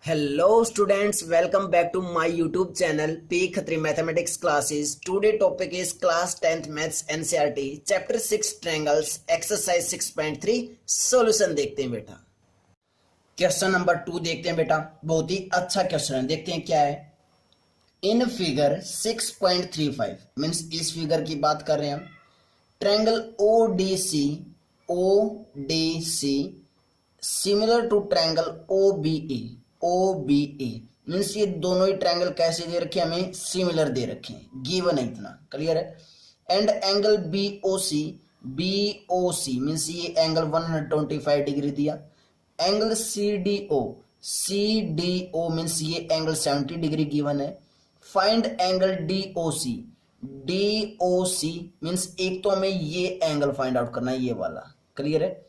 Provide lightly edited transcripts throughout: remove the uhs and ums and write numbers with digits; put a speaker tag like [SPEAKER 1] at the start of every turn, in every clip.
[SPEAKER 1] Hello students, welcome back to my YouTube channel P Khatri Mathematics Classes. Today topic is class 10th Maths NCERT Chapter 6 Triangles Exercise 6.3 Solution देखते हैं बेटा। Question number 2 देखते हैं बेटा, बहुत ही अच्छा question है। देखते हैं क्या है। इन फिगर 6.35 मीन्स इस फिगर की बात कर रहे हैं हम। Triangle ODC similar to triangle OBA means ये दोनों ही ट्रायंगल कैसे दे रखे हमें, सिमिलर दे रखे हैं, गिवन है, इतना क्लियर है। एंड एंगल BOC मीन्स ये एंगल 125 डिग्री दिया। एंगल CDO मीन्स ये एंगल 70 डिग्री गिवन है। फाइंड एंगल DOC मीन्स एक तो हमें ये एंगल फाइंड आउट करना है, ये वाला, क्लियर है।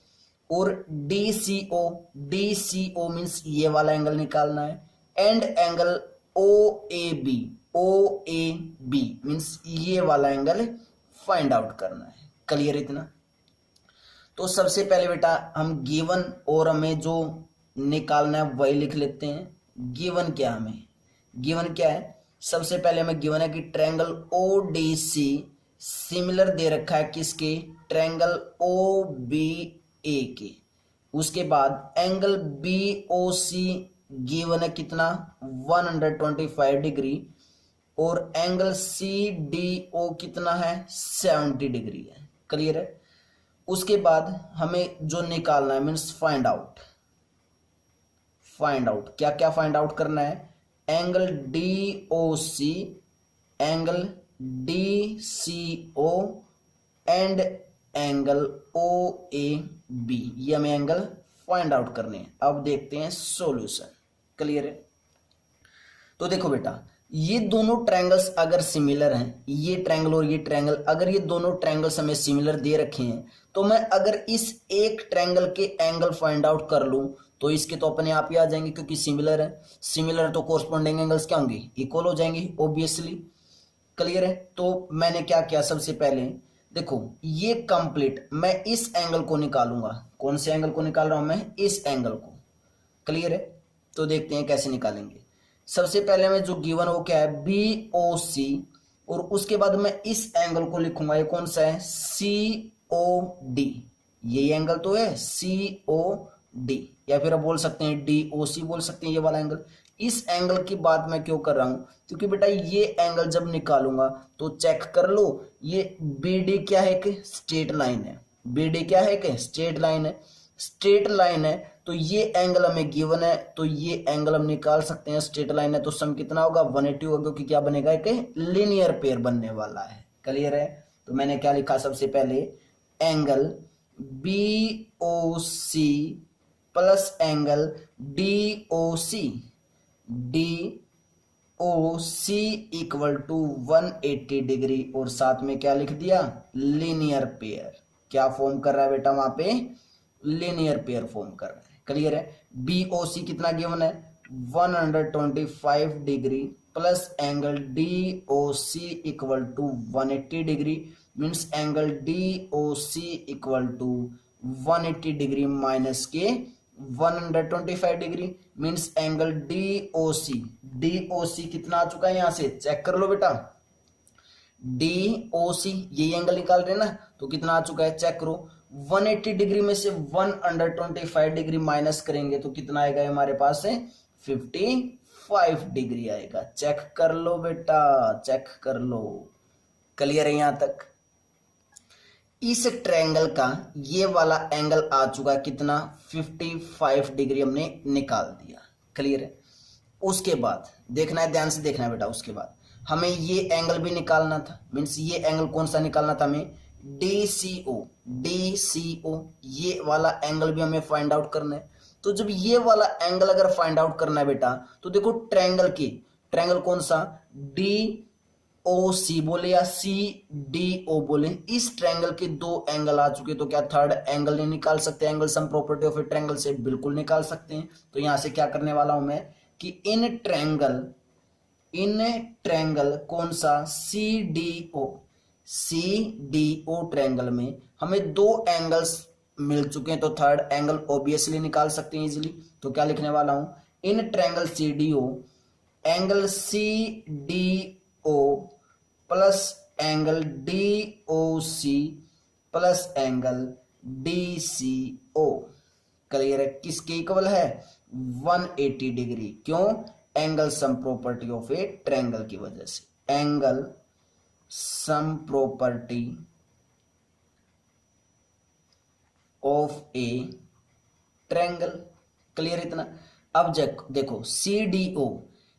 [SPEAKER 1] और DCO मीन्स ये वाला एंगल निकालना है। एंड एंगल OAB मीन्स ये वाला एंगल फाइंड आउट करना है, क्लियर इतना। तो सबसे पहले बेटा हम गिवन और हमें जो निकालना है वही लिख लेते हैं। गिवन क्या है, सबसे पहले हमें गिवन है कि ट्रायंगल ODC सिमिलर दे रखा है किसके, ट्रायंगल OBA के। उसके बाद एंगल BOC गिवन है कितना, 125 डिग्री। और एंगल CDO कितना है, 70 डिग्री है, क्लियर है। उसके बाद हमें जो निकालना है मीन्स फाइंड आउट क्या क्या फाइंड आउट करना है। Angle DOC, angle DCO and angle OAB, ये हमें एंगल फाइंड आउट करने हैं। अब देखते हैं सॉल्यूशन, क्लियर है। तो देखो बेटा, ये दोनों ट्रायंगल्स अगर सिमिलर हैं, ये ट्रायंगल और ये ट्रायंगल, अगर ये दोनों ट्रायंगल्स हमें सिमिलर दे रखे हैं, तो मैं अगर इस एक ट्रायंगल के एंगल फाइंड आउट कर लूं तो इसके तो अपने आप ही आ जाएंगे, क्योंकि सिमिलर है। सिमिलर तो कोरस्पॉन्डिंग एंगल्स क्या होंगे, इक्वल हो जाएंगे ऑब्वियसली, क्लियर है। तो मैंने क्या किया, सबसे पहले देखो ये कंप्लीट, मैं इस एंगल को निकालूंगा। कौन से एंगल को निकाल रहा हूं मैं, इस एंगल को, क्लियर है। तो देखते हैं कैसे निकालेंगे। सबसे पहले मैं जो गिवन हो क्या है, BOC, और उसके बाद मैं इस एंगल को लिखूंगा, ये कौन सा है, COD। ये एंगल तो है COD, या फिर आप बोल सकते हैं DOC बोल सकते हैं, ये वाला एंगल। इस एंगल की बात मैं क्यों कर रहा हूं, क्योंकि बेटा ये एंगल जब निकालूंगा तो चेक कर लो, ये BD क्या है कि स्ट्रेट लाइन है। BD क्या है कि स्ट्रेट लाइन है। तो ये एंगल हमें गिवन है, तो ये एंगल हम निकाल सकते हैं। स्ट्रेट लाइन है तो सम कितना होगा, 180 होगा, क्योंकि क्या बनेगा, एक लीनियर पेयर बनने वाला है, क्लियर है। तो मैंने क्या लिखा, सबसे पहले angle BOC plus angle DOC equal to 180 degree, और साथ में क्या लिख दिया, लीनियर पेयर। क्या फॉर्म कर रहा है बेटा, वहां पे लीनियर पेयर फॉर्म कर रहा है, क्लियर है। BOC कितना गिवन है, 125 degree plus angle DOC equal to 180 degree means angle DOC equal to 180 degree minus के 125 डिग्री मीन्स एंगल DOC कितना आ चुका है, यहां से चेक कर लो बेटा। DOC ये एंगल निकाल रहे हैं ना, तो कितना आ चुका है, चेक करो। 180 डिग्री में से 125 डिग्री माइनस करेंगे तो कितना आएगा, हमारे पास है 55 डिग्री आएगा। चेक कर लो बेटा, चेक कर लो, क्लियर है यहां तक। इस ट्रायंगल का ये वाला एंगल आ चुका है कितना, 55 डिग्री हमने निकाल दिया, क्लियर है। उसके बाद देखना है, ध्यान से देखना है बेटा, उसके बाद हमें ये एंगल भी निकालना था। मीन्स ये एंगल कौन सा निकालना था हमें, DCO ये वाला एंगल भी हमें फाइंड आउट करना है। तो जब ये वाला एंगल अगर फाइंड आउट करना है बेटा, तो देखो ट्रायंगल कौन सा, DOC बोले या CDO बोले, इस ट्रायंगल के दो एंगल आ चुके, तो क्या थर्ड एंगल नहीं निकाल सकते, angle sum property of A triangle से बिल्कुल निकाल सकते हैं। तो यहां से क्या करने वाला हूं मैं कि इन ट्रायंगल कौन सा, CDO ट्रायंगल में हमें दो एंगल्स मिल चुके हैं, तो थर्ड एंगल ऑब्वियसली निकाल सकते हैं इजीली। तो क्या लिखने वाला हूं, in triangle CDO angle CDO plus angle DOC plus angle DCO clear है, किसके इक्वल है 180 डिग्री। क्यों? Angle sum property of A triangle की वजह से, angle sum property of A triangle. Clear इतना। अब देखो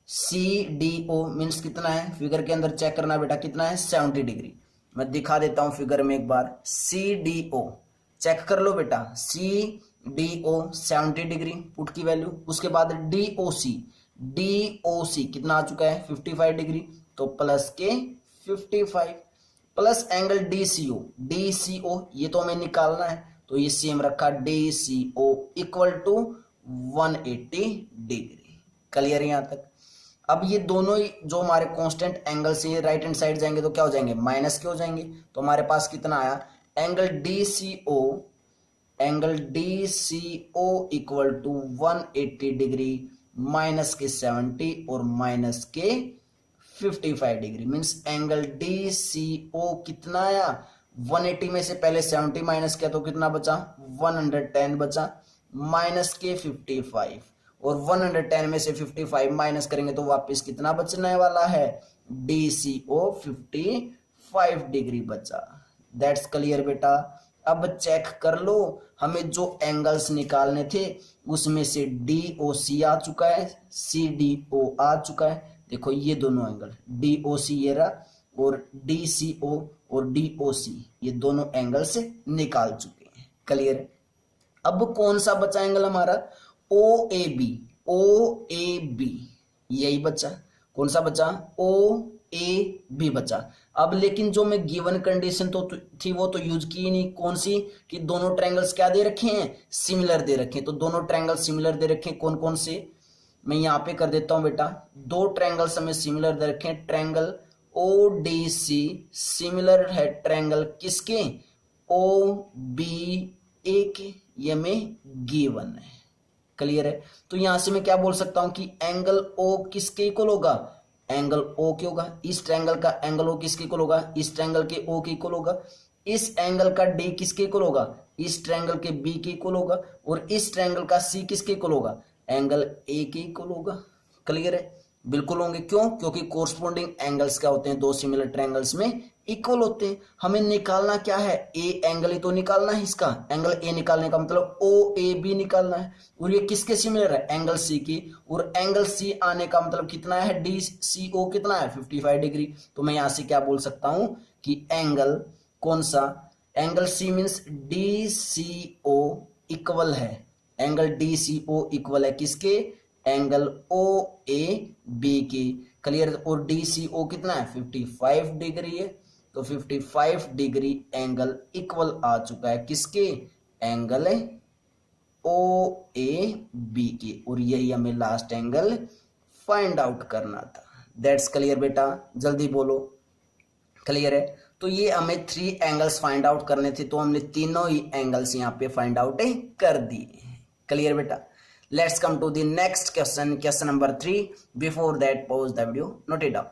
[SPEAKER 1] CDO मीन्स कितना है, फिगर के अंदर चेक करना बेटा, कितना है 70 डिग्री। मैं दिखा देता हूं फिगर में एक बार। CDO चेक कर लो बेटा, CDO 70 डिग्री पुट की वैल्यू। उसके बाद DOC कितना आ चुका है 55 डिग्री, तो प्लस के 55 प्लस एंगल DCO ये तो हमें निकालना है, तो ये सेम रखा DCO equal to 180 degree. Clear यहां तक। अब ये दोनों ही जो हमारे कांस्टेंट एंगल से राइट हैंड साइड जाएंगे तो क्या हो जाएंगे, माइनस के हो जाएंगे। तो हमारे पास कितना आया, angle DCO equal to 180 degree minus के 70 और माइनस के 55 डिग्री। मीन्स एंगल DCO कितना आया, 180 में से पहले 70 माइनस किया तो कितना बचा 110 बचा, माइनस के 55 और 110 में से 55 माइनस करेंगे तो वापस कितना बचने वाला है, DCO 55 डिग्री बचा। दैट्स क्लियर बेटा। अब चेक कर लो, हमें जो एंगल्स निकालने थे उसमें से DOC आ चुका है, CDO आ चुका है। देखो ये दोनों एंगल DOC ये रहा और DCO और DOC ये दोनों एंगल से निकाल चुके हैं। क्लियर। अब कौन सा बचा एंगल हमारा, OAB यही बचा। कौन सा बचा, OAB बचा। अब लेकिन जो मैं गिवन कंडीशन तो थी वो तो यूज की नहीं, कौन सी, कि दोनों ट्रायंगल्स क्या दे रखे हैं, सिमिलर दे रखे हैं। तो दोनों ट्रायंगल सिमिलर दे रखे हैं, कौन कौन से, मैं यहां पे कर देता हूं बेटा। दो ट्रायंगल्स हमें सिमिलर दे रखे हैं, ट्रायंगल ODC सिमिलर है ट्रायंगल किसके, OBA के, ये में गिवन है। क्लियर है। तो यहां से मैं क्या बोल सकता हूं कि एंगल O किसके इक्वल होगा, एंगल O के होगा। इस ट्रायंगल का एंगल O किसके इक्वल होगा, इस ट्रायंगल के O के इक्वल होगा। इस एंगल का D किसके इक्वल होगा, इस ट्रायंगल के B के इक्वल होगा। और इस ट्रायंगल का C किसके इक्वल होगा, एंगल A के इक्वल होगा। क्लियर है, बिल्कुल होंगे। क्यों, क्योंकि कोरस्पोंडिंग एंगल्स क्या होते हैं, दो सिमिलर ट्रायंगल्स में इक्वल होते हैं। हमें निकालना क्या है, ए एंगल ही तो निकालना है। इसका एंगल ए निकालने का मतलब OAB निकालना है। और ये किसके सिमिलर है, एंगल सी की। और एंगल सी आने का मतलब कितना है, DCO कितना है 55 डिग्री। तो मैं यहां से क्या बोल सकता हूं कि एंगल कौन सा, angle C means DCO equal है, एंगल DCO इक्वल है किसके, एंगल OAB की। क्लियर। और DCO कितना है 55 डिग्री है। तो 55 डिग्री एंगल इक्वल आ चुका है किसके, एंगल OAB के। और यही हमें लास्ट एंगल फाइंड आउट करना था। दैट्स क्लियर बेटा, जल्दी बोलो। क्लियर है। तो ये हमें 3 एंगल्स फाइंड आउट करने थे, तो हमने तीनों ही एंगल्स यहाँ पे फाइंड आउट कर दिए। क्लियर बेटा। Let's come to the next question, question number 3. Before that, pause the video, note it down.